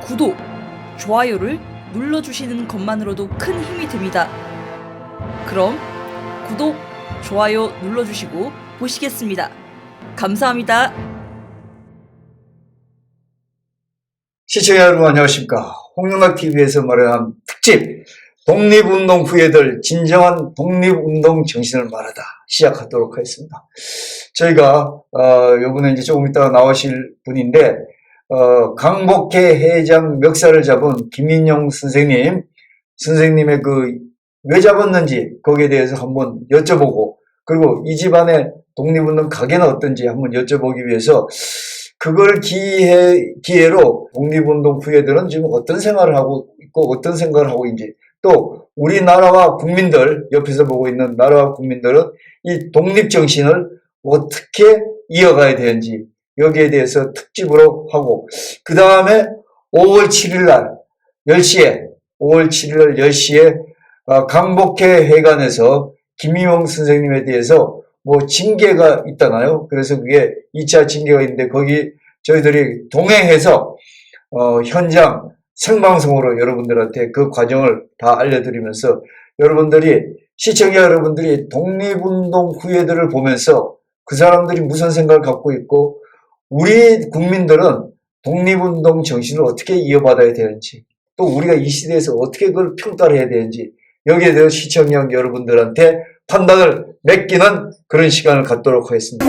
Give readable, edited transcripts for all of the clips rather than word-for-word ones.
구독, 좋아요를 눌러주시는 것만으로도 큰 힘이 됩니다. 그럼 구독, 좋아요 눌러주시고 보시겠습니다. 감사합니다. 시청자 여러분 안녕하십니까. 홍영학TV에서 마련한 특집 독립운동 후예들 진정한 독립운동 정신을 말하다 시작하도록 하겠습니다. 저희가 요번에 이제 조금 이따가 나오실 분인데 강복회 회장 멱살을 잡은 김인용 선생님의 왜 잡았는지 거기에 대해서 한번 여쭤보고, 그리고 이 집안의 독립운동 가계는 어떤지 한번 여쭤보기 위해서 그걸 기회로 독립운동 후예들은 지금 어떤 생활을 하고 있고 어떤 생각을 하고 있는지, 또 우리나라와 국민들, 옆에서 보고 있는 나라와 국민들은 이 독립정신을 어떻게 이어가야 되는지 여기에 대해서 특집으로 하고, 그 다음에 5월 7일 날 10시에 강복회 회관에서 김인용 선생님에 대해서 징계가 있다나요? 그래서 그게 2차 징계가 있는데 거기 저희들이 동행해서 현장 생방송으로 여러분들한테 그 과정을 다 알려드리면서 시청자 여러분들이 독립운동 후예들을 보면서 그 사람들이 무슨 생각을 갖고 있고 우리 국민들은 독립운동 정신을 어떻게 이어받아야 되는지, 또 우리가 이 시대에서 어떻게 그걸 평가를 해야 되는지 여기에 대해서 시청자 여러분들한테 판단을 맡기는 그런 시간을 갖도록 하겠습니다.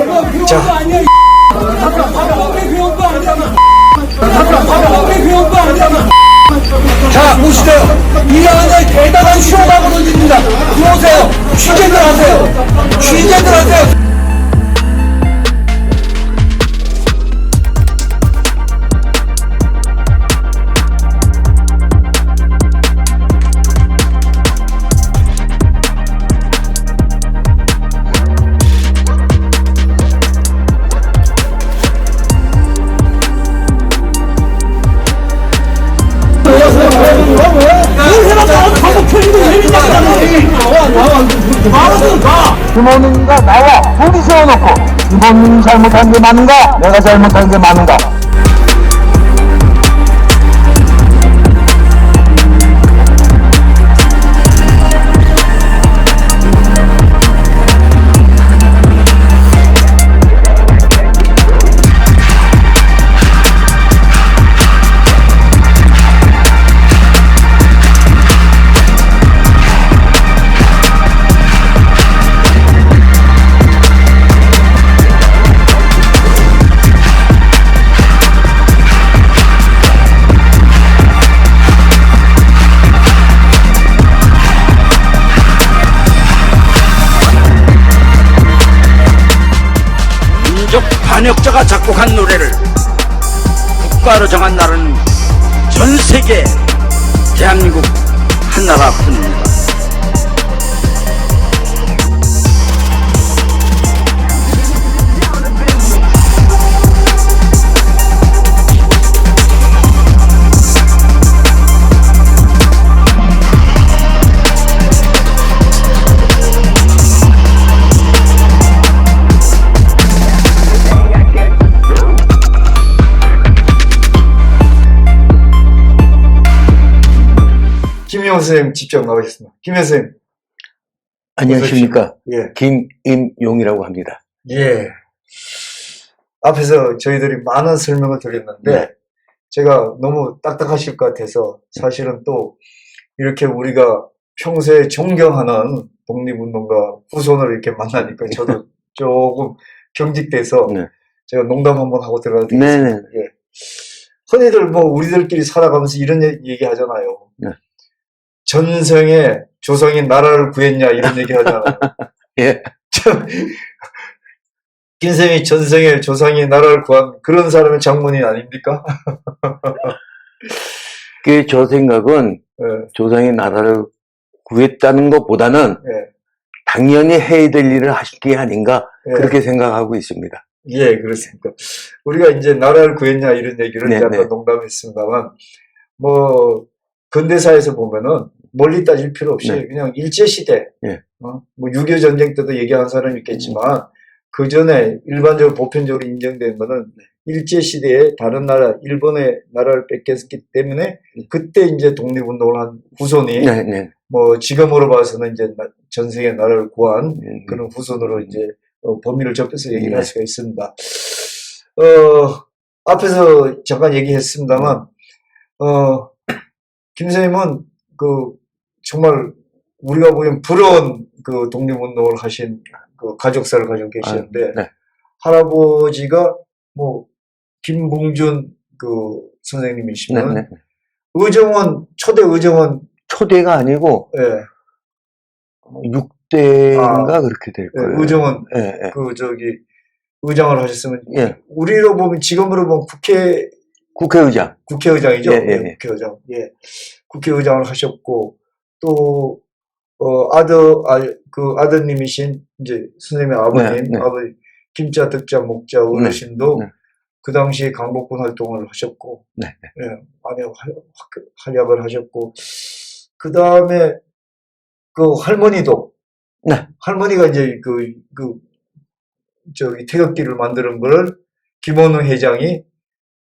자, 보시죠. 이 안에 대단한 쇼가 벌어집니다. 들어오세요. 취재들 하세요. 부모님과 나와 둘이 세워놓고 부모님이 잘못한 게 많은가, 내가 잘못한 게 많은가. 반역자가 작곡한 노래를 국가로 정한 나라는 전 세계 대한민국 한나라뿐입니다. 김인용 선생님 직접 나오셨습니다. 김 선생님. 안녕하십니까. 예. 김인용이라고 합니다. 예. 앞에서 저희들이 많은 설명을 드렸는데, 네. 제가 너무 딱딱하실 것 같아서 사실은 또 이렇게 우리가 평소에 존경하는 독립운동가 후손을 이렇게 만나니까 저도 조금 경직돼서 네. 제가 농담 한번 하고 들어가도 되겠습니다. 네네. 예. 흔히들 우리들끼리 살아가면서 이런 얘기 하잖아요. 네. 전생에 조상이 나라를 구했냐 이런 얘기 하잖아요. 예. 김쌤이 전생에 조상이 나라를 구한 그런 사람의 장문이 아닙니까? 저 생각은 예, 조상이 나라를 구했다는 것보다는 예, 당연히 해야 될 일을 하실 게 아닌가, 예. 그렇게 생각하고 있습니다. 예, 그렇습니다. 우리가 이제 나라를 구했냐 이런 얘기를 네, 이제 네. 아까 농담했습니다만, 근대사에서 보면은 멀리 따질 필요 없이 네. 그냥 일제시대, 네. 6.25 전쟁 때도 얘기하는 사람이 있겠지만, 그 전에 일반적으로 보편적으로 인정된 거는 일제시대에 다른 나라, 일본의 나라를 뺏겼기 때문에 그때 이제 독립운동을 한 후손이 네, 네. 뭐 지금으로 봐서는 이제 전 세계 나라를 구한 그런 후손으로 이제 범위를 좁혀서 얘기를 할 수가 있습니다. 앞에서 잠깐 얘기했습니다만, 김 선생님은 그 정말 우리가 보기엔 부러운 그 독립운동을 하신 그 가족사를 가지고 계시는데, 네. 할아버지가 뭐 김봉준 그 선생님이시면 네, 네. 의정원 초대 의정원 초대가 아니고 예, 6대인가 그렇게 될 예, 거예요. 의정원 예, 예. 그 저기 의장을 하셨으면 예. 우리로 보면 지금으로 보면 국회의장. 국회의장이죠. 예, 예, 예. 국회의장. 예. 국회의장을 하셨고 또 그 아드님이신 이제 선생님의 아버님, 네, 네. 아버지 김자, 덕자, 목자 어르신도 네, 네. 그 당시에 강복군 활동을 하셨고, 네, 예, 많이 활약을 하셨고, 그 다음에 그 할머니도, 네. 할머니가 이제 저기 태극기를 만드는 걸 김원웅 회장이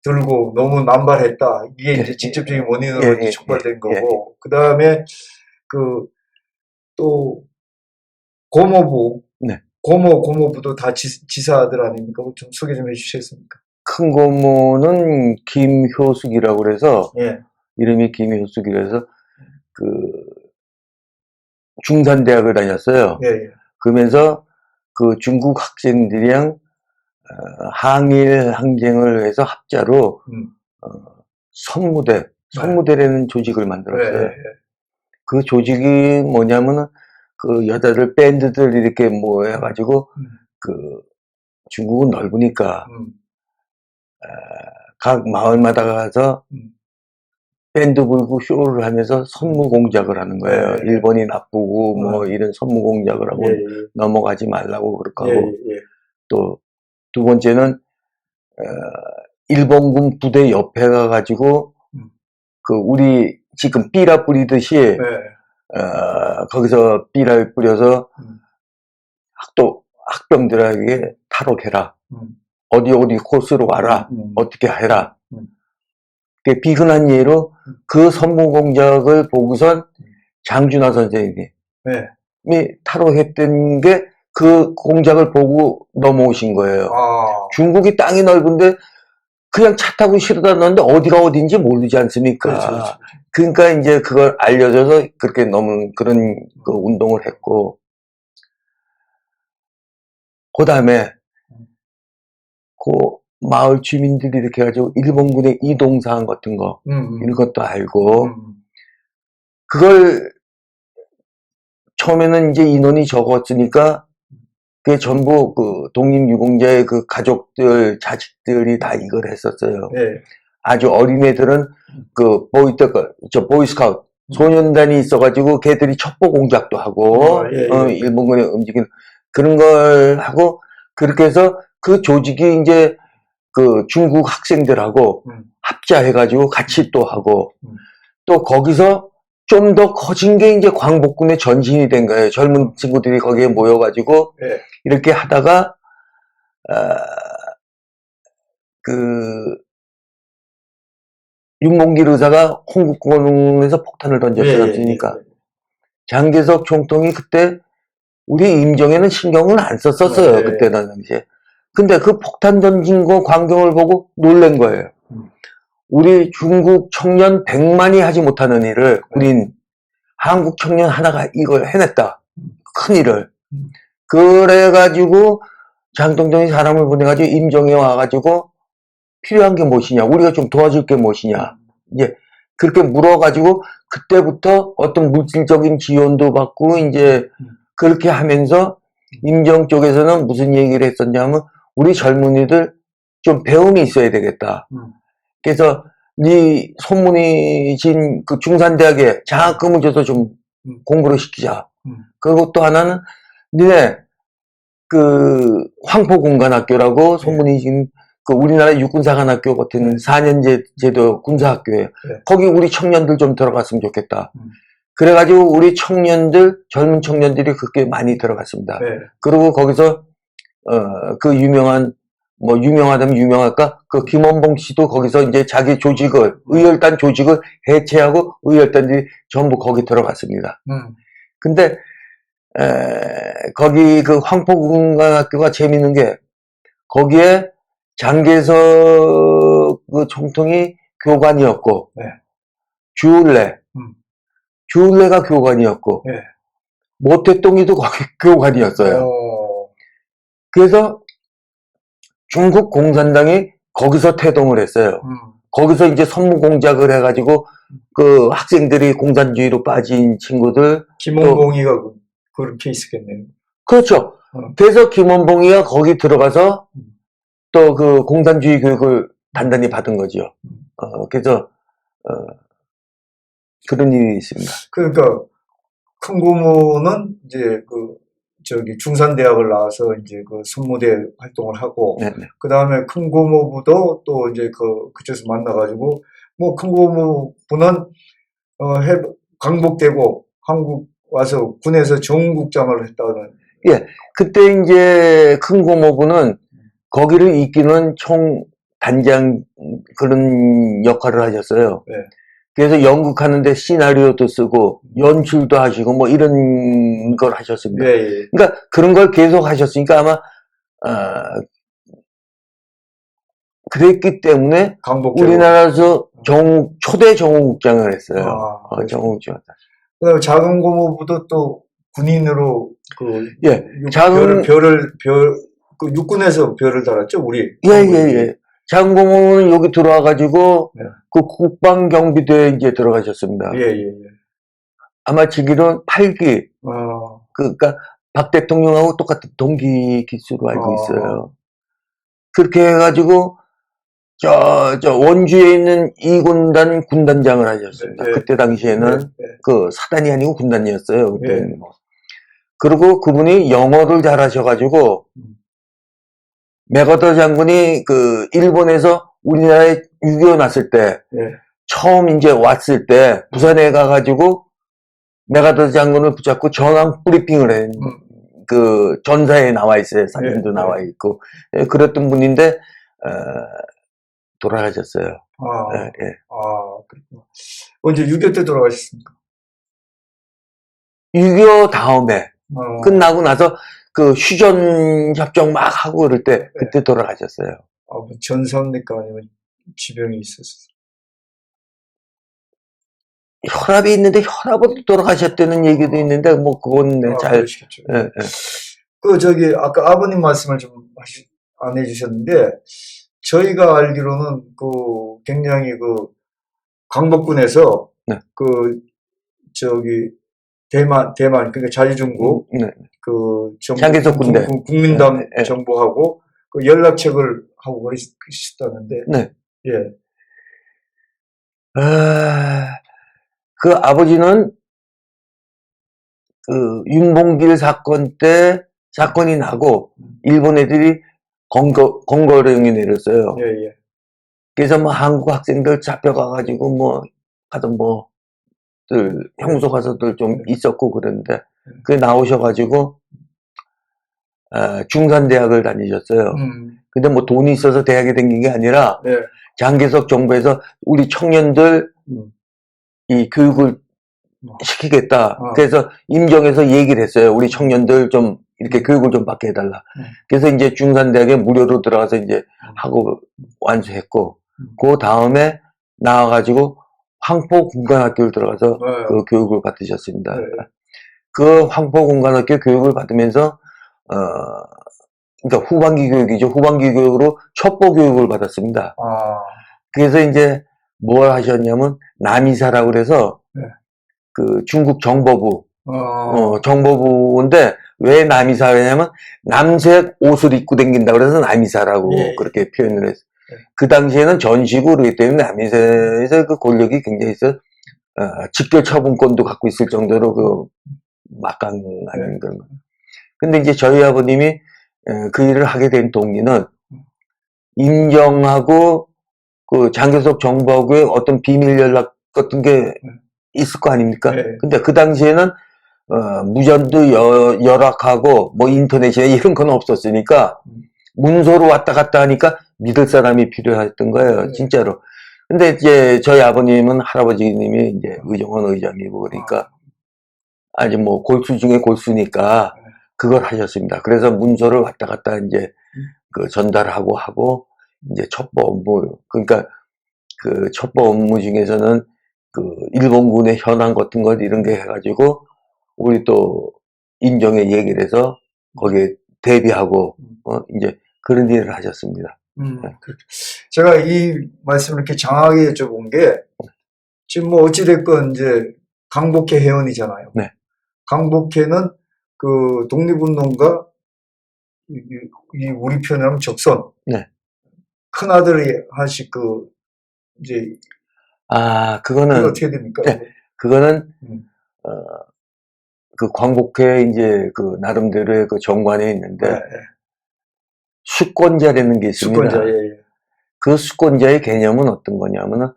들고 너무 남발했다. 이게 이제 예, 직접적인 원인으로 예, 이제 예, 촉발된 예, 거고, 그 다음에 또 고모부, 네. 고모부도 다 지사들 아닙니까? 좀 소개 좀 해주시겠습니까? 큰 고모는 김효숙이라고 그래서 예, 이름이 김효숙이라서 그 중산대학을 다녔어요. 예, 예. 그러면서 그 중국 학생들이랑 항일 항쟁을 해서 합자로 선무대라는 조직을 만들었어요. 예, 예. 그 조직이 뭐냐면은 그 여자들 밴드들 이렇게 모여가지고 그 중국은 넓으니까 각 마을마다 가서 밴드 불고 쇼를 하면서 선무 공작을 하는 거예요. 네. 일본이 나쁘고 뭐 이런 선무 공작을 하고 예, 예. 넘어가지 말라고 그렇게 예, 하고 예. 또 두 번째는 일본군 부대 옆에 가가지고 그 우리 지금 삐라 뿌리듯이 예. 거기서 삐라를 뿌려서 학병들에게 탈옥해라. 어디 코스로 와라. 어떻게 해라. 그 비근한 예로 그 선무 공작을 보고선 장준하 선생님이 네. 탈옥했던 게 그 공작을 보고 넘어오신 거예요. 아, 중국이 땅이 넓은데 그냥 차 타고 실어다 넣는데 어디가 어딘지 모르지 않습니까? 그렇죠, 그렇죠. 그러니까 이제 그걸 알려줘서 그렇게 넘은 그런 그 운동을 했고, 그 다음에 그 마을 주민들이 이렇게 해가지고 일본군의 이동사항 같은 거 이런 것도 알고, 그걸 처음에는 이제 인원이 적었으니까 그게 전부 그 독립유공자의 그 가족들, 자식들이 다 이걸 했었어요. 네. 아주 어린애들은 그 보이스카우트 소년단이 있어가지고 걔들이 첩보 공작도 하고 예, 예. 일본군의 움직이는 그런 걸 하고, 그렇게 해서 그 조직이 이제 그 중국 학생들하고 합자해가지고 같이 또 하고, 또 거기서 좀 더 커진 게 이제 광복군의 전신이 된 거예요. 젊은 친구들이 거기에 모여가지고 네. 이렇게 하다가 그 윤봉길 의사가 홍국공원에서 폭탄을 던졌으니까 장개석 총통이 그때 우리 임정에는 신경을 안 썼었어요. 네. 그때 당시에. 근데 그 폭탄 던진 거 광경을 보고 놀란 거예요. 우리 중국 청년 100만이 하지 못하는 일을 우린 한국 청년 하나가 이걸 해냈다. 큰 일을. 그래가지고 장동정이 사람을 보내가지고 임정에 와가지고 필요한 게 무엇이냐, 우리가 좀 도와줄 게 무엇이냐, 이제 그렇게 물어가지고 그때부터 어떤 물질적인 지원도 받고 이제 그렇게 하면서 임정 쪽에서는 무슨 얘기를 했었냐면 우리 젊은이들 좀 배움이 있어야 되겠다. 그래서 네 소문이신 그 중산대학에 장학금을 줘서 좀 공부를 시키자. 그리고 또 하나는 니네 그 황포군관학교라고 소문이신 그 우리나라 육군사관학교 같은 4년 제도 군사학교예요. 거기 우리 청년들 좀 들어갔으면 좋겠다. 그래가지고 우리 청년들, 젊은 청년들이 그렇게 많이 들어갔습니다. 그리고 거기서 그 유명한 뭐 유명하다면 유명할까? 그 김원봉 씨도 거기서 이제 자기 조직을, 의열단 조직을 해체하고 의열단들이 전부 거기 들어갔습니다. 근데 거기 그 황포군관학교가 재밌는 게 거기에 장개석 그 총통이 교관이었고 네. 주울레가 교관이었고 네. 모태똥이도 거기 교관이었어요. 그래서 중국 공산당이 거기서 태동을 했어요. 거기서 이제 선무공작을 해가지고 그 학생들이 공산주의로 빠진 친구들 김원봉이가 그런 케이스겠네요. 그렇죠. 그래서 김원봉이가 거기 들어가서 또 그 공산주의 교육을 단단히 받은 거죠. 그래서 그런 일이 있습니다. 그러니까 큰 고모는 이제 중산대학을 나와서 이제 그 선무대 활동을 하고, 네네. 그 다음에 큰 고모부도 또 이제 그쪽에서 만나가지고, 뭐 큰 고모부는 광복되고 한국 와서 군에서 정국장을 했다는. 예, 그때 이제 큰 고모부는 거기를 이끄는 총 단장 그런 역할을 하셨어요. 네. 그래서 연극하는데 시나리오도 쓰고 연출도 하시고 뭐 이런 걸 하셨습니다. 예. 그러니까 그런 걸 계속 하셨으니까 아마 그랬기 때문에 광복되고. 우리나라에서 초대 정우국장을 했어요. 정우국장. 그다음에 작은 고모부도 또 군인으로 예, 작은 그 육군에서 별을 달았죠, 우리. 예. 작은 고모는 여기 들어와가지고 네. 그 국방경비대에 이제 들어가셨습니다. 예. 아마 지기로는 8기. 그러니까 박 대통령하고 똑같은 동기 기수로 알고 있어요. 그렇게 해가지고 원주에 있는 2군단 군단장을 하셨습니다. 네. 그때 당시에는 네. 그 사단이 아니고 군단이었어요. 그때. 네. 그리고 그분이 영어를 잘하셔가지고 맥어더 장군이 그 일본에서 우리나라에 6.25 났을 때 처음 이제 왔을 때 부산에 가가지고 맥어더 장군을 붙잡고 전황 브리핑을 해. 그 전사에 나와 있어요. 사진도 나와 있고. 그랬던 분인데 돌아가셨어요. 그렇구나. 언제 6.25 때 돌아가셨습니까? 6.25 다음에 끝나고 나서 그 휴전 협정 막 하고 그럴 때 그때 돌아가셨어요. 뭐 전사입니까? 아니면 지병이 있었어요? 혈압이 있는데 혈압으로 돌아가셨다는 얘기도 있는데 뭐 그건 그러시겠죠. 아까 아버님 말씀을 좀 안 해주셨는데, 저희가 알기로는 굉장히 광복군에서 대만 그러니까 자유중국 장개석 군대 국민당 정부하고 연락책을 하고 그러셨다는데. 네. 예. 그 아버지는 그 윤봉길 사건 때 사건이 나고 일본 애들이 검거령이 내렸어요. 예. 그래서 뭐 한국 학생들 잡혀가가지고 가서 형소 가서들 좀 있었고 그랬는데 그게 나오셔가지고 중산대학을 다니셨어요. 근데 뭐 돈이 있어서 대학에 다닌 게 아니라 장개석 정부에서 우리 청년들 이 교육을 시키겠다. 그래서 임정에서 얘기를 했어요. 우리 청년들 좀 이렇게 교육을 좀 받게 해달라. 그래서 이제 중산대학에 무료로 들어가서 이제 하고 완수했고, 그 다음에 나와가지고 황포군관학교를 들어가서 그 교육을 받으셨습니다. 그 황포군관학교 교육을 받으면서 그러니까 후반기 교육이죠. 후반기 교육으로 첩보 교육을 받았습니다. 그래서 이제 뭘 하셨냐면 남이사라고 그래서 그 중국 정보부 정보부인데 왜 남이사냐면 남색 옷을 입고 다닌다 그래서 남이사라고 그렇게 표현을 했어요. 그 당시에는 전시고 그렇기 때문에 남이사에서 그 권력이 굉장히 있어 직결 처분권도 갖고 있을 정도로 그 막강한 그런 거. 근데 이제 저희 아버님이 그 일을 하게 된 동기는 임정하고 그 장개석 정보하고의 어떤 비밀 연락 같은 게 있을 거 아닙니까? 근데 그 당시에는 무전도 열악하고 뭐 인터넷이나 이런 건 없었으니까 문서로 왔다 갔다 하니까 믿을 사람이 필요했던 거예요, 진짜로. 근데 이제 저희 아버님은 할아버지님이 이제 의정원 의장이고 그러니까 아주 뭐 골수 중에 골수니까 그걸 하셨습니다. 그래서 문서를 왔다 갔다 이제 그 전달하고 하고 이제 첩보 업무, 그러니까 그 첩보 업무 중에서는 그 일본군의 현황 같은 것 이런 게 해가지고 우리 또 인정에 얘기를 해서 거기에 대비하고 이제 그런 일을 하셨습니다. 제가 이 말씀을 이렇게 장하게 여쭤본 게 지금 뭐 어찌됐건 이제 강복회 회원이잖아요. 네. 강복회는 그 독립운동가 이 우리 표현으로 하면 적선. 네. 큰아들이 하실 그 이제 그거는 그게 어떻게 됩니까? 네. 그거는 음. 그 광복회 이제 그 나름대로의 그 정관에 있는데 네, 네. 수권자라는 게 있습니다. 수권자, 예. 그 수권자의 개념은 어떤 거냐면은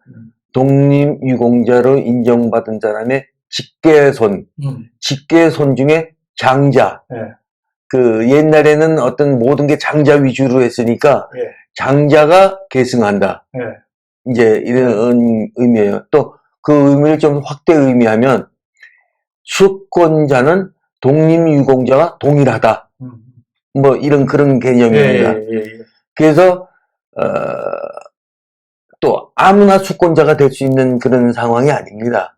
독립유공자로 인정받은 사람의 직계손, 직계손 중에 장자. 예. 그 옛날에는 어떤 모든 게 장자 위주로 했으니까 예. 장자가 계승한다. 예. 이제 이런 의미예요. 또 그 의미를 좀 확대 의미하면 수권자는 독립유공자와 동일하다. 뭐 이런 그런 개념입니다. 그래서 또 아무나 수권자가 될 수 있는 그런 상황이 아닙니다.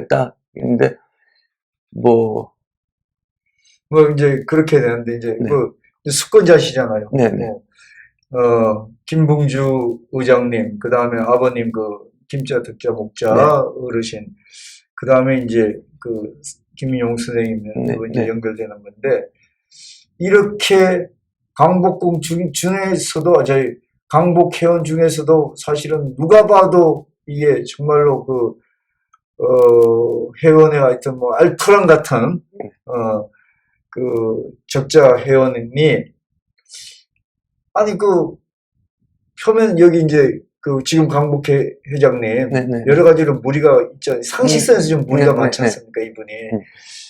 딱 근데 뭐 이제 그렇게 되는데 이제 네. 그 수권자시잖아요. 네네. 김봉주 의장님, 그 다음에 아버님 그 김자 득자 목자 네. 어르신, 그 다음에 이제 그 김인용 선생님 네. 이제 네. 연결되는 건데 이렇게 강복궁 중에서도 저희 강복 회원 중에서도 사실은 누가 봐도 이게 정말로 그 회원의 하여튼 뭐 알토란 같은 그 적자 회원이 아니 그 표면 여기 이제 그 지금 강복회 회장님 네네. 여러 가지로 무리가 있잖아요. 상식선에서 좀 무리가 네네. 많지 않습니까, 이분이.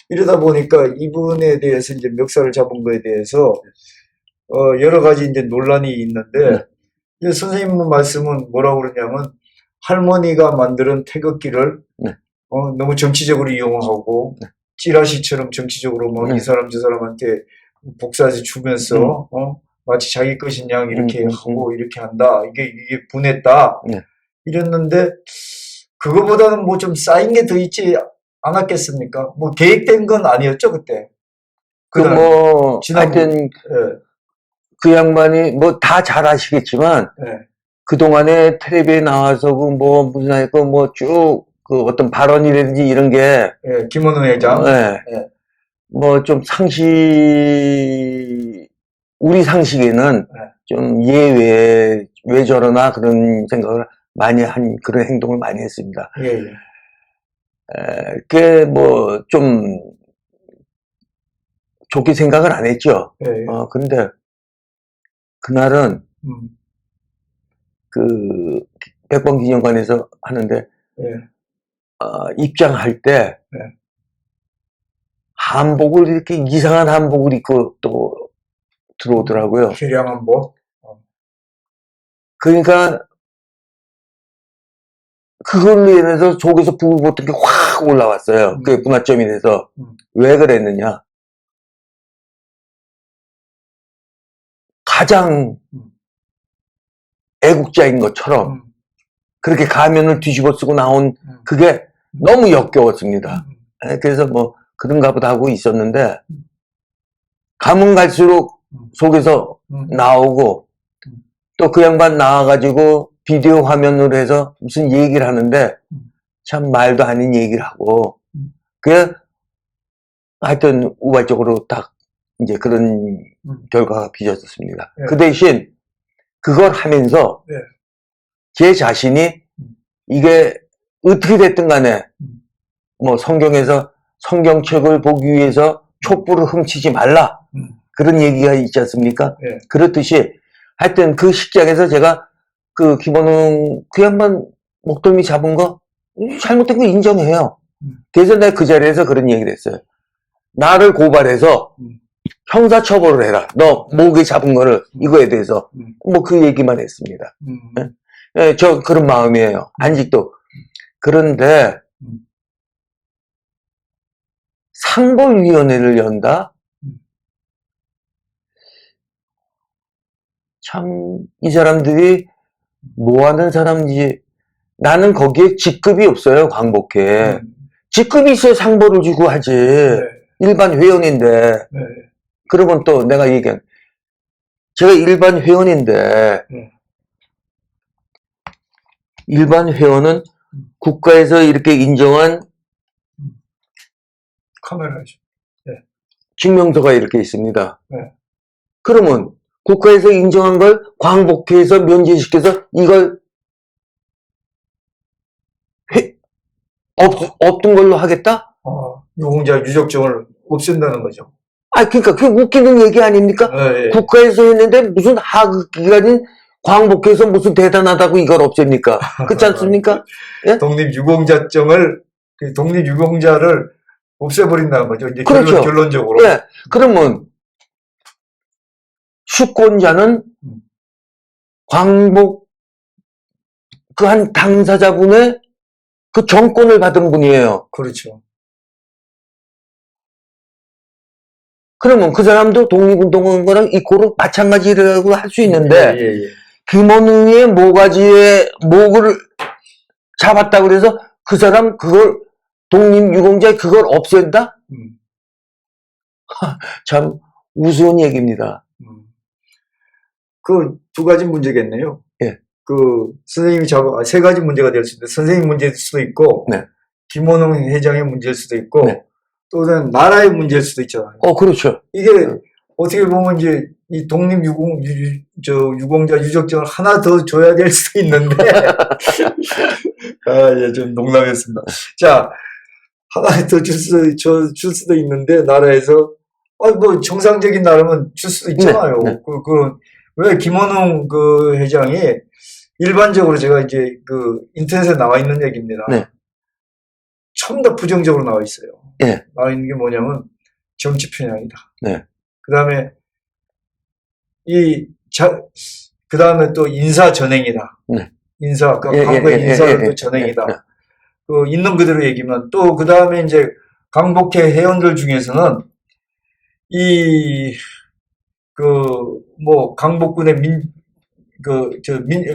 이러다 보니까 이분에 대해서 이제 멱살을 잡은 거에 대해서 여러 가지 이제 논란이 있는데 이제 선생님 말씀은 뭐라고 그러냐면 할머니가 만드는 태극기를 너무 정치적으로 이용하고 찌라시처럼 정치적으로 뭐 이 사람 저 사람한테 복사해서 주면서 마치 자기 것인 양 이렇게 하고 이렇게 한다. 이게 분했다. 이랬는데 그거보다는 뭐 좀 쌓인 게 더 있지 않았겠습니까? 뭐 계획된 건 아니었죠 그때. 뭐 지난번- 하여튼 그 양반이 뭐 다 잘 아시겠지만 그동안에 텔레비에 나와서 그 뭐 무슨 하고 뭐 쭉 그 어떤 발언이라든지 이런 게 김원우 회장. 뭐 좀 우리 상식에는 좀 왜 저러나 그런 생각을 많이 한 그런 행동을 많이 했습니다. 그게 뭐 좀 좋게 생각을 안 했죠. 근데 그날은 그 백범기념관에서 하는데 입장할 때 한복을 이렇게 이상한 한복을 입고 또 들어오더라고요. 개량 한복. 그러니까 그걸로 인해서 속에서 불 같은 게 확 올라왔어요. 그게 분화점이 돼서. 왜 그랬느냐. 가장 애국자인 것처럼 그렇게 가면을 뒤집어 쓰고 나온 그게 너무 역겨웠습니다. 그래서 뭐 그런가 보다 하고 있었는데 가면 갈수록 속에서 나오고 또 그 양반 나와가지고 비디오 화면으로 해서 무슨 얘기를 하는데 참 말도 아닌 얘기를 하고 그게 하여튼 우발적으로 딱 이제 그런 결과가 빚어졌습니다. 그 대신 그걸 하면서 제 자신이 이게 어떻게 됐든 간에 뭐 성경에서 성경책을 보기 위해서 촛불을 훔치지 말라 그런 얘기가 있지 않습니까? 그렇듯이 하여튼 그 식장에서 제가 그 김원웅 그 양반 목덜미 잡은 거 잘못된 거 인정해요. 그래서 내가 그 자리에서 그런 얘기를 했어요. 나를 고발해서 형사처벌을 해라. 너 목에 잡은 거를 이거에 대해서 뭐 그 얘기만 했습니다. 예, 저 그런 마음이에요. 아직도. 그런데 상벌위원회를 연다? 참, 이 사람들이 뭐 하는 사람인지, 나는 거기에 직급이 없어요, 광복회. 직급이 있어야 상벌을 주고 하지. 네. 일반 회원인데. 네. 그러면 또 내가 얘기한, 제가 일반 회원인데, 일반 회원은 국가에서 이렇게 인정한 카메라죠. 증명서가 이렇게 있습니다. 네. 그러면 국가에서 인정한 걸 광복회에서 면제시켜서 이걸 없던 걸로 하겠다? 유공자 유적증을 없앤다는 거죠. 아, 그러니까 그게 웃기는 얘기 아닙니까? 네. 국가에서 했는데 무슨 하급기관인 광복회에서 무슨 대단하다고 이걸 없앱니까? 그렇지 않습니까? 예? 독립유공자증을, 그 독립유공자를 없애버린다는 거죠. 이제 그렇죠. 결론적으로. 예. 그러면 주권자는 광복 그 한 당사자분의 그 정권을 받은 분이에요. 그렇죠. 그러면 그 사람도 독립운동한 거랑 이코로 마찬가지라고 할 수 있는데 예. 김원웅의 모가지에 목을 잡았다 그래서 그 사람 그걸 독립유공자 그걸 없앤다? 참 우스운 얘기입니다. 그 두 가지 문제겠네요. 예. 그 선생님이 세 가지 문제가 될 수 있는데 선생님 문제일 수도 있고 네. 김원웅 회장의 문제일 수도 있고 네. 또 다른 나라의 문제일 수도 있잖아요. 그렇죠. 이게 어떻게 보면 이제 이 유공자 유적증을 하나 더 줘야 될 수도 있는데 예, 좀 농담했습니다. 자, 하나 더 줄 수도 있는데 나라에서 뭐 정상적인 나라면 줄 수도 있잖아요. 네. 왜 김원웅 그 회장이 일반적으로 제가 이제 그 인터넷에 나와 있는 얘기입니다. 네. 좀 더 부정적으로 나와 있어요. 네. 나와 있는 게 뭐냐면 정치 편향이다. 네. 그다음에 그다음에 또 인사 전행이다. 네. 광복의 인사를 또 전행이다. 그 있는 그대로 얘기면 또 그다음에 이제 광복회 회원들 중에서는 강복군의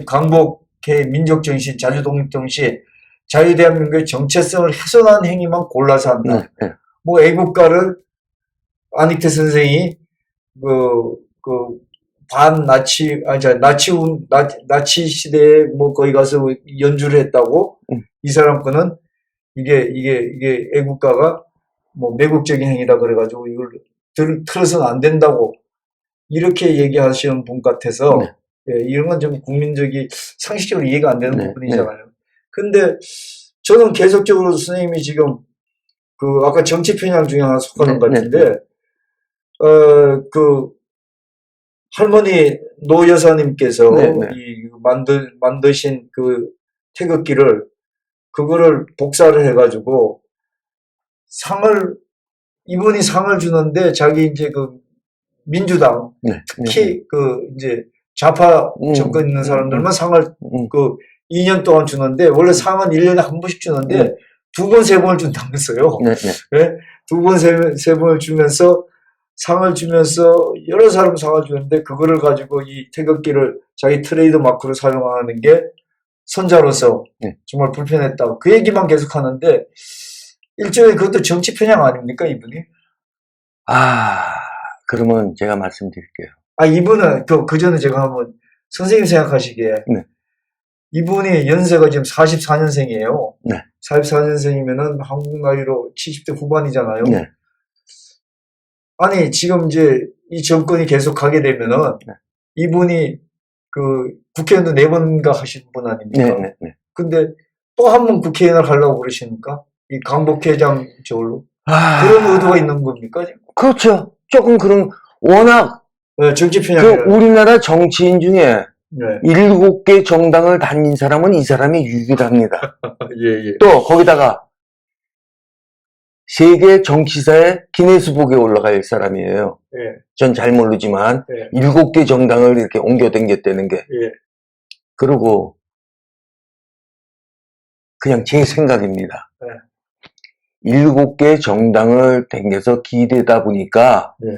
광복회 민족 정신, 자주독립 정신, 자유대한민국의 정체성을 훼손한 행위만 골라서 한다. 네. 뭐 애국가를 안익태 선생이 나치 시대에 뭐 거기 가서 연주를 했다고 이 사람 거는 이게 애국가가 뭐 매국적인 행위다 그래가지고 이걸 틀어서는 안 된다고 이렇게 얘기하시는 분 같아서 네. 예, 이런 건 좀 국민적이 상식적으로 이해가 안 되는 네. 부분이잖아요. 근데 저는 계속적으로 선생님이 지금 아까 정치 편향 중에 하나 속하는 것 같은데 할머니 노 여사님께서 만드신 그 태극기를 그거를 복사를 해가지고 이분이 상을 주는데 자기 이제 민주당 특히 이제 좌파 정권 있는 사람들만 상을 2년 동안 주는데 원래 상은 1년에 한 번씩 주는데 2번, 3번을 준다면서요. 네? 2번, 3번을 주면서 상을 주면서 여러 사람 상을 주는데 그거를 가지고 이 태극기를 자기 트레이드 마크로 사용하는 게 선자로서 정말 불편했다. 그 얘기만 계속 하는데 일종의 그것도 정치 편향 아닙니까, 이분이? 그러면 제가 말씀드릴게요. 이분은 그 전에 제가 한번 선생님 생각하시기에 이분이 연세가 지금 44년생이에요. 44년생이면은 한국 나이로 70대 후반이잖아요. 아니, 지금 이제 이 정권이 계속 가게 되면은 이분이 국회의원도 4번가 하신 분 아닙니까? 근데 또 한 번 국회의원을 하려고 그러십니까? 이 광복회장 저걸로. 그런 의도가 있는 겁니까? 그렇죠. 조금 워낙 정치 편향. 우리나라 정치인 중에 7개 정당을 다닌 사람은 이 사람이 유일합니다. 예. 또 거기다가 세계 정치사의 기네스북에 올라갈 사람이에요. 예, 전 잘 모르지만 예, 7개 정당을 이렇게 옮겨댕겼다는 게. 예. 그리고 그냥 제 생각입니다. 네. 7개 정당을 댕겨서 기대다 보니까 예.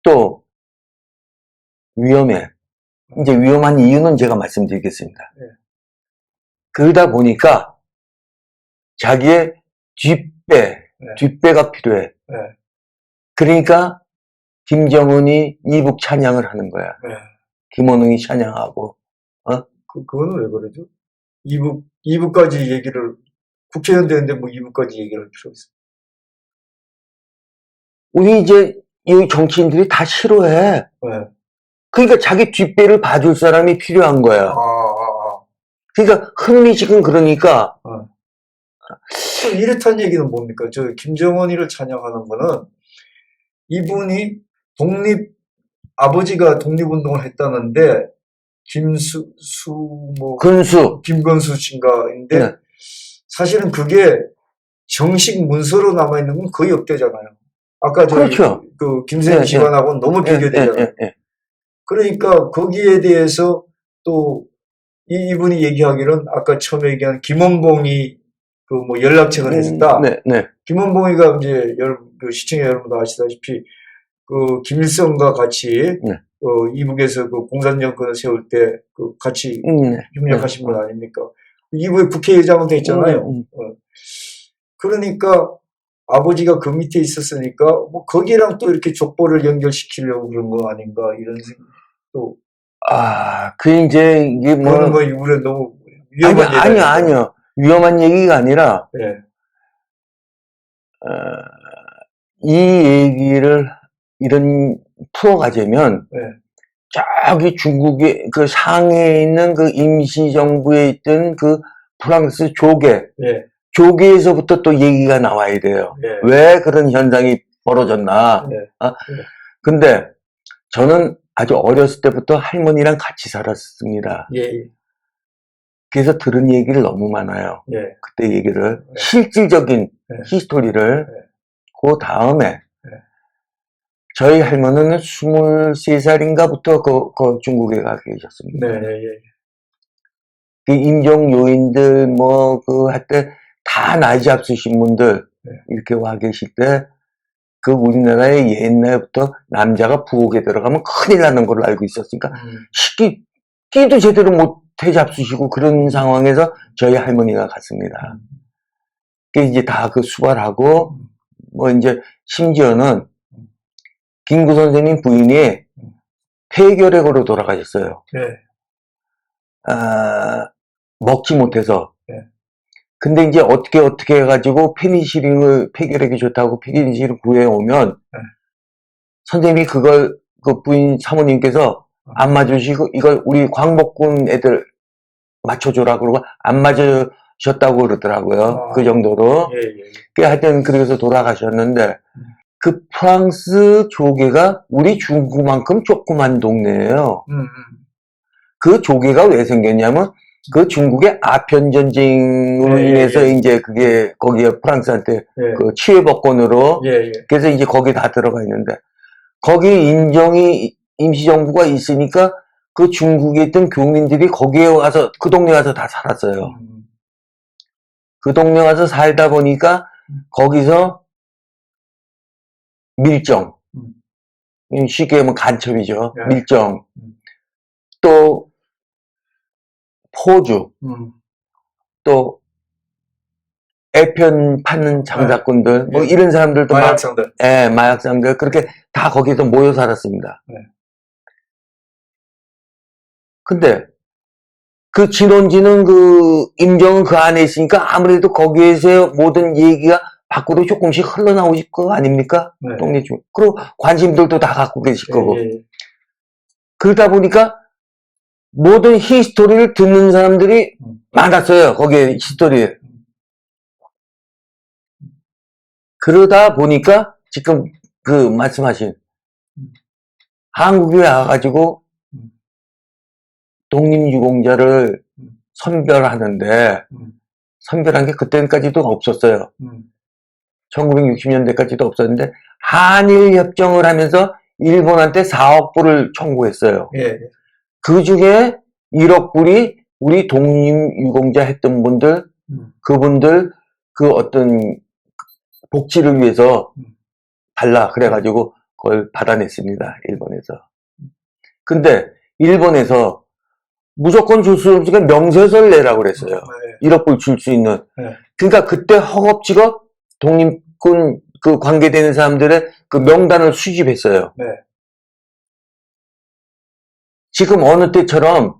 또 위험해. 이제 위험한 이유는 제가 말씀드리겠습니다. 네. 그러다 보니까 자기의 뒷배가 필요해. 네. 그러니까 김정은이 이북 찬양을 하는 거야. 네. 김원웅이 찬양하고. 그거는 왜 그러죠? 이북까지 얘기를, 국회의원 되는데 뭐 이북까지 얘기를 할 필요가 있어. 우리 이제 이 정치인들이 다 싫어해. 네. 그러니까 자기 뒷배를 봐줄 사람이 필요한 거야. 그러니까 흥미식은 그러니까 참 이렇다는 얘기는 뭡니까? 저 김정은이를 찬양하는 거는 이분이 아버지가 독립운동을 했다는데 근수. 김건수 씨인가인데 네. 사실은 그게 정식 문서로 남아있는 건 거의 없대잖아요. 아까 그렇죠. 그 김세현 네, 집안하고는 너무 비교되잖아요. 그러니까 거기에 대해서 또 이분이 얘기하기로는 아까 처음에 얘기한 김원봉이 그 뭐 연락책을 했다. 네. 김원봉이가 이제 그 시청자 여러분도 아시다시피 그 김일성과 같이 이북에서 그 공산 정권을 세울 때 그 같이 협력하신 분 아닙니까? 이북의 국회의장은 됐잖아요. 그러니까 아버지가 그 밑에 있었으니까 뭐 거기랑 또 이렇게 족보를 연결시키려고 그런 거 아닌가 이런 생각도. 그 이제 이게 뭐. 그거는 뭐 우리 너무 위험한 아니요. 위험한 얘기가 아니라. 네. 이 얘기를 풀어가자면. 네. 저기 중국의 그 상해에 있는 그 임시정부에 있던 그 프랑스 조계. 네. 조계에서부터 또 얘기가 나와야 돼요. 네. 왜 그런 현상이 벌어졌나. 네. 근데 저는 아주 어렸을 때부터 할머니랑 같이 살았습니다. 예. 그래서 들은 얘기를 너무 많아요. 예. 그때 얘기를. 실질적인 히스토리를. 그 다음에 저희 할머니는 23살인가부터 그 중국에 가 계셨습니다. 네. 그 임종 요인들 할때 다 나이 잡수신 분들 이렇게 와 계실 때 그 우리나라에 옛날부터 남자가 부엌에 들어가면 큰일 나는 걸 알고 있었으니까 끼도 제대로 못해 잡수시고 그런 상황에서 저희 할머니가 갔습니다. 그 이제 다 그 수발하고 이제 심지어는 김구 선생님 부인이 폐결핵으로 돌아가셨어요. 네. 먹지 못해서. 네. 근데 이제 어떻게 해가지고 페니실린을 폐결핵이 좋다고 페니실린을 구해오면 선생님이 그걸 그 부인 사모님께서 안 맞으시고 이걸 우리 광복군 애들 맞춰줘라 그러고 안 맞으셨다고 그러더라고요. 그 정도로. 하여튼 그래서 돌아가셨는데 그 프랑스 조개가 우리 중국만큼 조그만 동네예요. 그 조개가 왜 생겼냐면 그 중국의 아편 전쟁으로 인해서 이제 그게 거기에 프랑스한테 그 치외법권으로 그래서 이제 거기 다 들어가 있는데 거기 임시정부가 있으니까 그 중국에 있던 교민들이 거기에 와서 그 동네 와서 다 살았어요. 그 동네 와서 살다 보니까 거기서 밀정, 쉽게 하면 간첩이죠. 밀정, 또 포주, 또 애편 파는 장사꾼들, 이런 사람들도 마약상들. 마약상들 그렇게 다 거기서 모여 살았습니다. 근데 그 진원지는 그 임정은 그 안에 있으니까 아무래도 거기에서 모든 얘기가 밖으로 조금씩 흘러나오실 거 아닙니까? 동네 중. 그리고 관심들도 다 갖고 계실 거고. 그러다 보니까 모든 히스토리를 듣는 사람들이 많았어요. 거기에 히스토리에. 그러다 보니까 지금 그 말씀하신 한국에 와가지고 독립유공자를 선별하는데 선별한 게 그때까지도 없었어요. 음. 1960년대까지도 없었는데 한일 협정을 하면서 일본한테 4억 불을 청구했어요. 예. 그 중에 1억 불이 우리 독립유공자 했던 분들, 그분들 그 어떤 복지를 위해서 달라 그래가지고 그걸 받아냈습니다. 일본에서. 근데 일본에서 무조건 줄 수 없으니까 명세서를 내라고 그랬어요. 네. 1억 불 줄 수 있는. 네. 그러니까 그때 허겁지겁 독립군 그 관계되는 사람들의 그 명단을 수집했어요. 네. 지금 어느 때처럼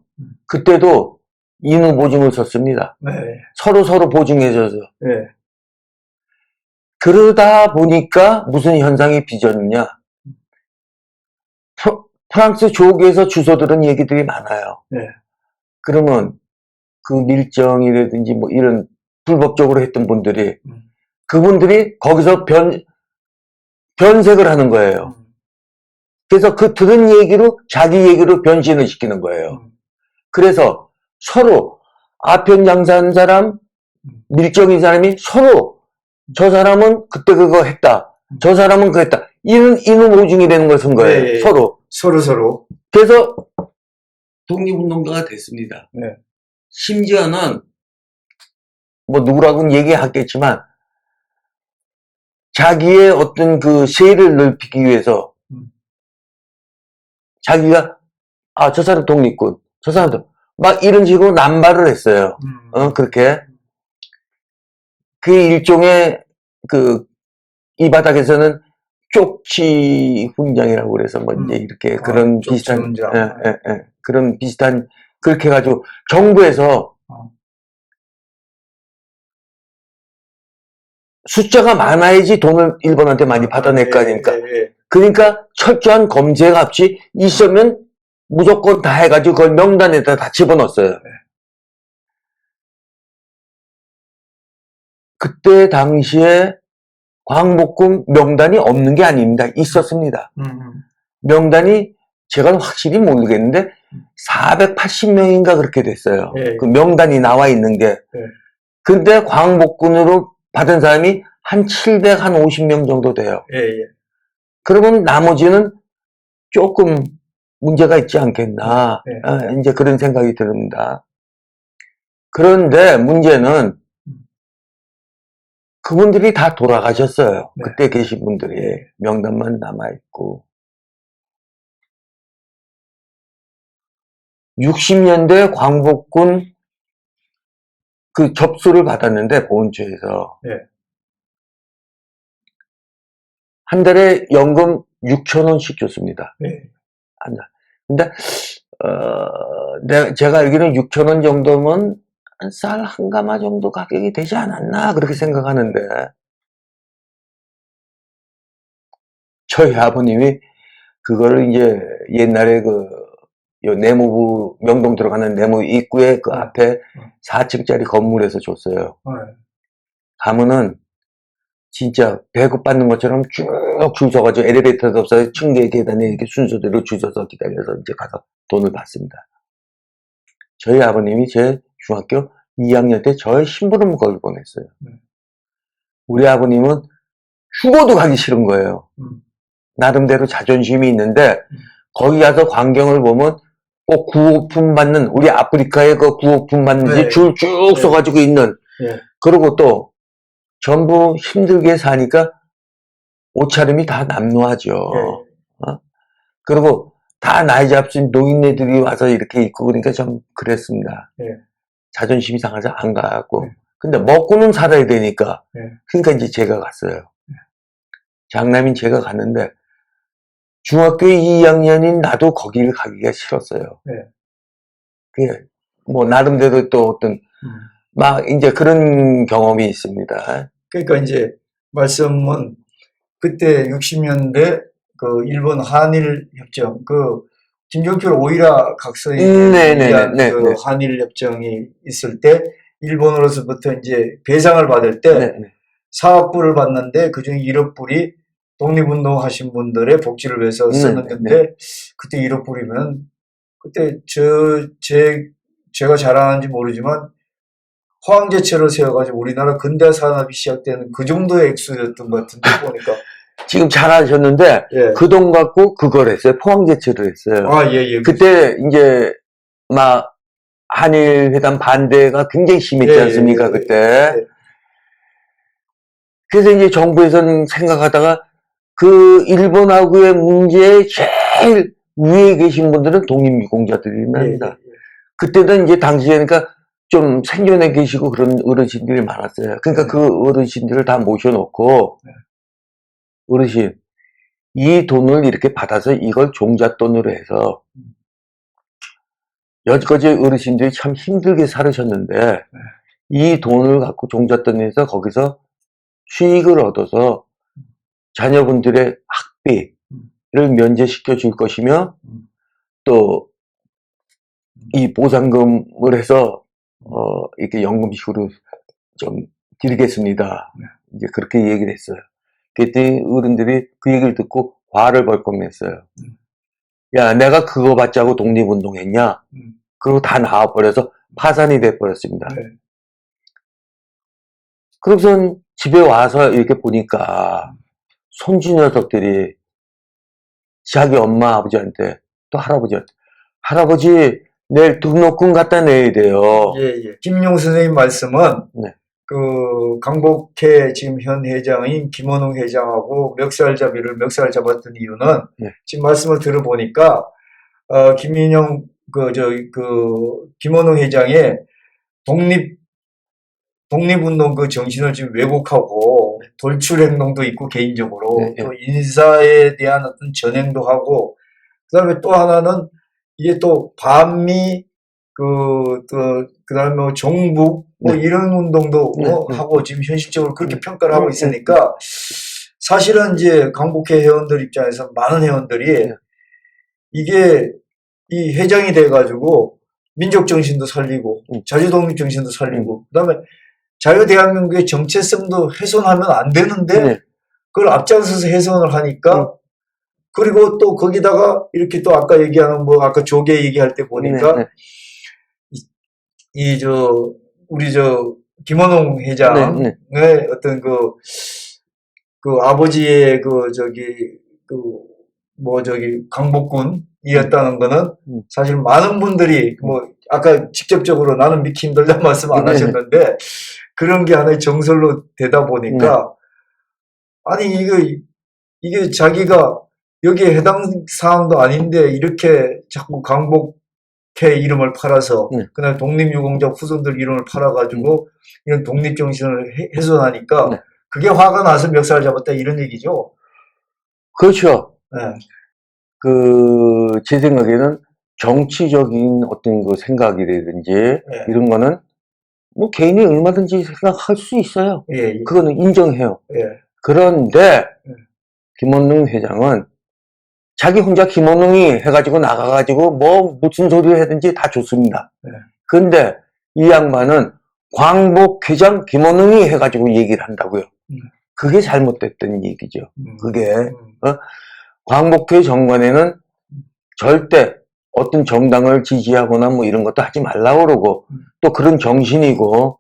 그때도 인후 보증을 썼습니다. 네. 서로 보증해줘서. 네. 그러다 보니까 무슨 현상이 빚었느냐. 프랑스 조국에서 주워들은 얘기들이 많아요. 네. 그러면 그 밀정이라든지 뭐 이런 불법적으로 했던 분들이 그분들이 거기서 변색을 하는 거예요. 그래서 그 들은 얘기로 자기 얘기로 변신을 시키는 거예요. 그래서 서로 아편 장사한 사람, 밀정인 사람이 서로 저 사람은 그때 그거 했다. 저 사람은 그거 했다. 이런 인후보증이 되는 걸 쓴 거예요. 네. 서로. 그래서 독립운동가가 됐습니다. 네. 심지어는 뭐 누구라고는 얘기하겠지만 자기의 어떤 그 세를 넓히기 위해서 자기가 저 사람 독립군, 저 사람도 막 이런 식으로 남발을 했어요. 그렇게 그 일종의 이 바닥에서는 쪽지 훈장이라고 그래서 뭐 이제 이렇게 그런 비슷한 그런 비슷한 그렇게 해가지고 정부에서 숫자가 많아야지 돈을 일본한테 많이 받아낼 거 아닙니까? 그러니까 철저한 검색 없이 있으면 무조건 다 해가지고 그걸 명단에다 다 집어넣었어요. 그때 당시에 광복군 명단이 없는 게 아닙니다. 있었습니다. 명단이 제가 확실히 모르겠는데 480명인가 그렇게 됐어요. 그 명단이 나와 있는 게. 근데 광복군으로 받은 사람이 한 750명 정도 돼요. 그러면 나머지는 조금 문제가 있지 않겠나. 이제 그런 생각이 듭니다. 그런데 문제는 그분들이 다 돌아가셨어요. 그때 계신 분들이. 명단만 남아있고. 60년대 광복군 그 접수를 받았는데, 보훈처에서. 한 달에 연금 6,000원씩 줬습니다. 한 달. 근데, 제가 알기로는 6,000원 정도면 쌀 한 가마 정도 가격이 되지 않았나 그렇게 생각하는데 저희 아버님이 그거를 이제 옛날에 요 내무부 명동 들어가는 내무 입구에 그 앞에 4층짜리 건물에서 줬어요. 가면은 진짜 배급받는 것처럼 쭉 줄 서가지고 엘리베이터도 없어요. 층계 계단에 이렇게 순서대로 줄 서서 기다려서 이제 가서 돈을 받습니다. 저희 아버님이 제 중학교 2학년 때 저의 심부름 걸고 보냈어요. 우리 아버님은 죽어도 가기 싫은 거예요. 나름대로 자존심이 있는데 거기 가서 광경을 보면 꼭 구호품 받는 우리 아프리카에 그 구호품 받는지 줄 쭉 서가지고 있는 그리고 또 전부 힘들게 사니까 옷차림이 다 남루하죠. 그리고 다 나이 잡신 노인네들이 와서 이렇게 입고 그러니까 좀 그랬습니다. 자존심이 상해서 안 가고. 근데 먹고는 살아야 되니까. 그러니까 이제 제가 갔어요. 장남인 제가 갔는데 중학교 2학년인 나도 거기를 가기가 싫었어요. 그게 뭐 나름대로 또 어떤 막 이제 그런 경험이 있습니다. 그러니까 이제 말씀은 그때 60년대 그 일본 한일 협정 김종필 오이라 각서에 의한 그 한일 협정이 있을 때 일본으로서부터 이제 배상을 받을 때 4억 불을 받는데 그중에 1억 불이 독립운동 하신 분들의 복지를 위해서 쓰는 건데 그때 1억 불이면 그때 제가 잘 아는지 모르지만 화왕제철을 세워가지고 우리나라 근대 산업이 시작되는 그 정도의 액수였던 것 같은데 보니까. 지금 잘하셨는데 예. 그 돈 갖고 그걸 했어요. 포항제철을 했어요. 아, 예, 예. 그때 이제 막 한일 회담 반대가 굉장히 심했지 예, 않습니까? 예, 예, 그때. 예. 그래서 이제 정부에서는 생각하다가 그 일본하고의 문제에 제일 위에 계신 분들은 독립유공자들입니다. 예, 예. 그때는 이제 당시에 그러니까 좀 생존해 계시고 그런 어르신들이 많았어요. 그러니까 그 어르신들을 다 모셔놓고 어르신 이 돈을 이렇게 받아서 이걸 종잣돈으로 해서 여지까지 어르신들이 참 힘들게 살으셨는데 이 돈을 갖고 종잣돈에서 거기서 수익을 얻어서 자녀분들의 학비를 면제시켜 줄 것이며 또 이 보상금을 해서 이렇게 연금식으로 좀 드리겠습니다. 이제 그렇게 얘기를 했어요. 그랬더니 어른들이 그 얘기를 듣고 화를 벌컥 냈어요. 야, 내가 그거 받자고 독립운동했냐? 그리고 다 나와버려서 파산이 돼버렸습니다. 네. 그러고선 집에 와서 이렇게 보니까 손주 녀석들이 자기 엄마 아버지한테 또 할아버지한테 할아버지 내일 등록금 갖다 내야 돼요. 예, 예. 김용 선생님 말씀은 네. 그 강복회 지금 현 회장인 김원웅 회장하고 멱살 잡았던 이유는 네. 지금 말씀을 들어보니까 김인영 김원웅 회장의 독립운동 그 정신을 지금 왜곡하고 돌출 행동도 있고 개인적으로 네, 네. 또 인사에 대한 어떤 전행도 하고 그다음에 또 하나는 이게 또 반미 그다음에 뭐 종북 뭐 네. 이런 운동도 네, 뭐 네. 하고 지금 현실적으로 그렇게 평가를 하고 있으니까 사실은 이제 강북회 회원들 입장에서 많은 회원들이 네. 이게 이 회장이 돼가지고 민족 정신도 살리고 자주독립 정신도 살리고 그다음에 자유대한민국의 정체성도 훼손하면 안 되는데 네. 그걸 앞장서서 훼손을 하니까 그리고 또 거기다가 이렇게 또 아까 얘기하는 뭐 아까 조계 얘기할 때 보니까 네, 우리 김원웅 회장의 어떤 그 아버지의 강복군이었다는 거는 사실 많은 분들이 뭐 아까 직접적으로 나는 믿기 힘들다 말씀 안 하셨는데 그런 게 하나의 정설로 되다 보니까 아니 이게 자기가 여기에 해당 사항도 아닌데 이렇게 자꾸 강복회 이름을 팔아서 그날 독립유공자 후손들 이름을 팔아가지고 이런 독립정신을 훼손하니까 그게 화가 나서 멱살 잡았다 이런 얘기죠. 그렇죠. 네. 제 생각에는 정치적인 어떤 그 생각이라든지 이런 거는 뭐 개인이 얼마든지 생각할 수 있어요. 예. 그거는 인정해요. 예. 그런데 김원웅 회장은 자기 혼자 김원웅이 해가지고 나가가지고 뭐 무슨 소리를 하든지 다 좋습니다. 근데 이 양반은 광복회장 김원웅이 해가지고 얘기를 한다고요. 그게 잘못됐던 얘기죠. 그게 광복회 정관에는 절대 어떤 정당을 지지하거나 뭐 이런 것도 하지 말라고 그러고 또 그런 정신이고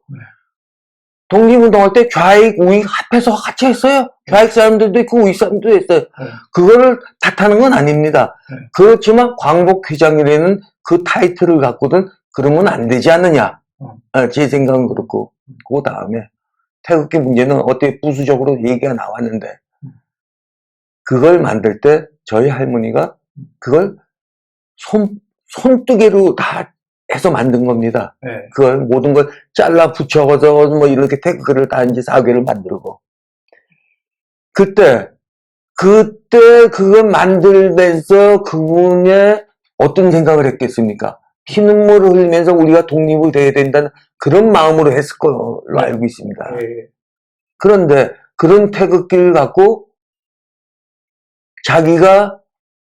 독립운동할 때 좌익 우익 합해서 같이 했어요. 좌익 사람들도 있고 우익 사람들도 했어요. 그거를 탓하는 건 아닙니다. 그렇지만 광복회장이라는 그 타이틀을 갖고는 그러면 안 되지 않느냐. 제 생각은 그렇고 그 다음에 태극기 문제는 어떻게 부수적으로 얘기가 나왔는데 그걸 만들 때 저희 할머니가 그걸 손뜨개로 다 해서 만든 겁니다. 그걸 모든 걸 잘라 붙여서 뭐 이렇게 태극기를 다 이제 사괴를 만들고 그때 그걸 만들면서 그분의 어떤 생각을 했겠습니까? 피눈물을 흘리면서 우리가 독립을 돼야 된다는 그런 마음으로 했을 걸로 알고 있습니다. 그런데 그런 태극기를 갖고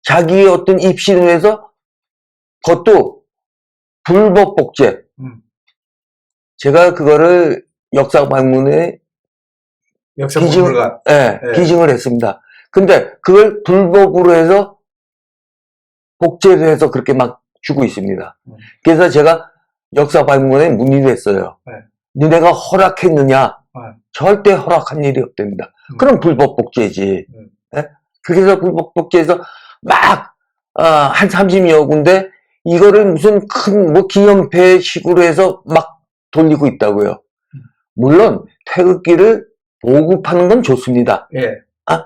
자기의 어떤 입신을 해서 그것도 불법 복제. 제가 그거를 역사 방문에 기증을 했습니다. 근데 그걸 불법으로 해서 복제를 해서 그렇게 막 주고 있습니다. 그래서 제가 역사 방문에 문의를 했어요. 니네가 허락했느냐? 네. 절대 허락한 일이 없답니다. 그럼 불법 복제지. 음. 예? 그래서 불법 복제에서 막, 한 30여 군데 이거를 무슨 큰 뭐 기념회 식으로 해서 막 돌리고 있다고요. 물론 태극기를 보급하는 건 좋습니다. 예.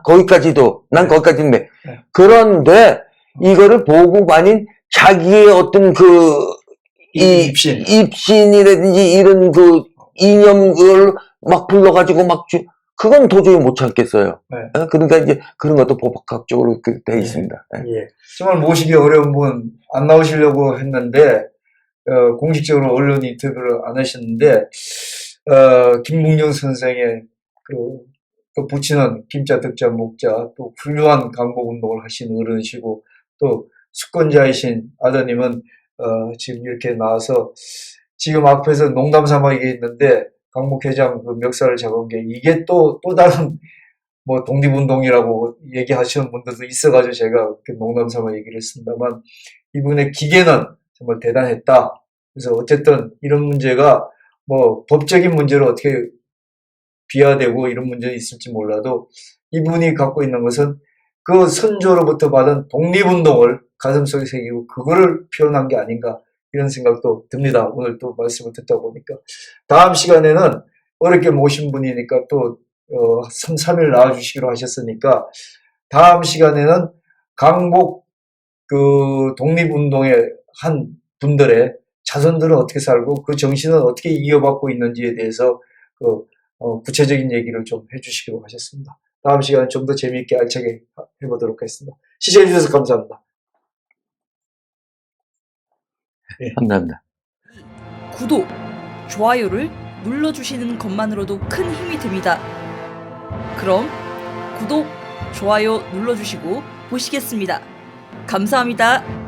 거기까지도, 난 거기까지인데. 네. 그런데 이거를 보급 아닌 자기의 어떤 입신. 입신이라든지 이런 이념을 막 불러가지고 그건 도저히 못 참겠어요. 네. 그러니까 이제 그런 것도 법학적으로 돼 있습니다. 예. 예. 정말 모시기 어려운 분 안 나오시려고 했는데, 공식적으로 언론 인터뷰를 안 하셨는데, 김묵룡 선생의 또 부친은 김자, 덕자, 목자, 또 훌륭한 강복운동을 하신 어른이시고, 또 수권자이신 아드님은, 지금 이렇게 나와서, 지금 앞에서 농담 삼아 얘기했는데, 강목회장 그 멱살을 잡은 게, 이게 또 다른, 뭐, 독립운동이라고 얘기하시는 분들도 있어가지고 제가 이렇게 농담 삼아 얘기를 했습니다만, 이분의 기계는 정말 대단했다. 그래서 어쨌든 이런 문제가 뭐 법적인 문제로 어떻게 비화되고 이런 문제는 있을지 몰라도 이분이 갖고 있는 것은 그 선조로부터 받은 독립운동을 가슴속에 새기고 그거를 표현한 게 아닌가 이런 생각도 듭니다. 오늘 또 말씀을 듣다 보니까. 다음 시간에는 어렵게 모신 분이니까 또 3, 3일 나와주시기로 하셨으니까 다음 시간에는 강복 독립운동의 한 분들의 자손들은 어떻게 살고 그 정신은 어떻게 이어받고 있는지에 대해서 구체적인 얘기를 좀 해주시기로 하셨습니다. 다음 시간에 좀 더 재미있게 알차게 해보도록 하겠습니다. 시청해주셔서 감사합니다. 네. 감사합니다. 구독, 좋아요를 눌러주시는 것만으로도 큰 힘이 됩니다. 그럼 구독, 좋아요 눌러주시고 보시겠습니다. 감사합니다.